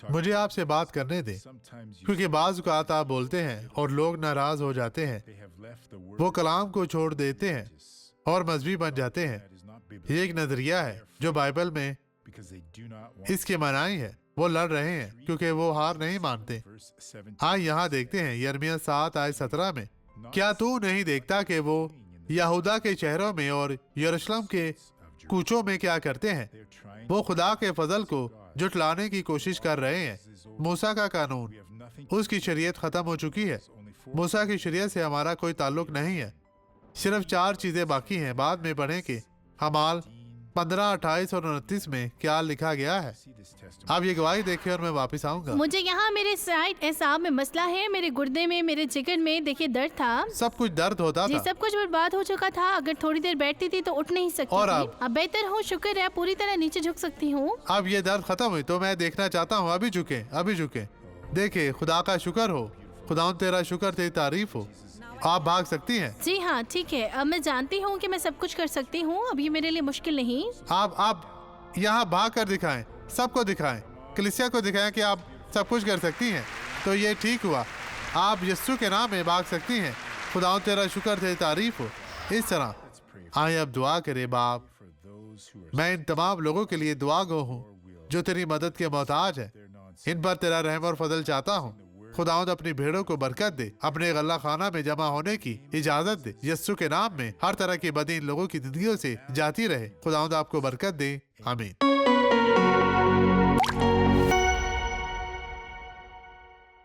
مجھے آپ سے بات کرنے دیں، کیونکہ بعض اوقات آپ بولتے ہیں اور لوگ ناراض ہو جاتے ہیں، وہ کلام کو چھوڑ دیتے ہیں اور مذہبی بن جاتے ہیں۔ یہ ایک نظریہ ہے جو بائبل میں اس کے معنی ہے۔ وہ لڑ رہے ہیں کیونکہ وہ ہار نہیں مانتے۔ یہاں دیکھتے ہیں یرمیہ 7:17 میں، کیا تو نہیں دیکھتا کہ وہ یہودا کے شہروں میں اور یروشلم کے کوچوں میں کیا کرتے ہیں؟ وہ خدا کے فضل کو جھٹلانے کی کوشش کر رہے ہیں۔ موسیٰ کا قانون، اس کی شریعت ختم ہو چکی ہے۔ موسیٰ کی شریعت سے ہمارا کوئی تعلق نہیں ہے۔ صرف 4 چیزیں باقی ہیں۔ بعد میں پڑھیں کہ اعمال 15, 28 اور 29 میں کیا لکھا گیا ہے۔ آپ یہ گواہی دیکھیں اور میں واپس آؤں گا۔ مجھے یہاں میرے سائٹ اعصاب میں مسئلہ ہے، میرے گردے میں، میرے جگر میں دیکھیے درد تھا۔ سب کچھ درد ہوتا جی تھا۔ سب کچھ برباد ہو چکا تھا۔ اگر تھوڑی دیر بیٹھتی تھی تو اٹھ نہیں سکتی اور تھی۔ اب بہتر ہوں، شکر ہے، پوری طرح نیچے جھک سکتی ہوں۔ اب یہ درد ختم ہوئی تو میں دیکھنا چاہتا ہوں۔ ابھی جھکیں۔ دیکھیں، خدا کا شکر ہو، خدا تیرا شکر، تیری تعریف ہو۔ آپ بھاگ سکتی ہیں۔ جی ہاں ٹھیک ہے، اب میں جانتی ہوں کہ میں سب کچھ کر سکتی ہوں۔ اب یہ میرے لیے مشکل نہیں۔ آپ یہاں بھاگ کر دکھائیں، سب کو دکھائیں، کلیسیا کو دکھائیں کہ آپ سب کچھ کر سکتی ہیں۔ تو یہ ٹھیک ہوا، آپ یسوع کے نام میں بھاگ سکتی ہیں۔ خدا تیرا شکر، تیری تعریف ہو۔ اس طرح آئیں اب دعا کرے۔ باپ، میں ان تمام لوگوں کے لیے دعا گو ہوں جو تیری مدد کے محتاج ہیں۔ ان پر تیرا رحم اور فضل چاہتا ہوں۔ خداوند اپنی بھیڑوں کو برکت دے، اپنے غلہ خانہ میں جمع ہونے کی اجازت دے۔ یسوع کے نام میں ہر طرح کی بدی ان لوگوں کی زندگیوں سے جاتی رہے۔ خداوند آپ کو برکت دے، آمین۔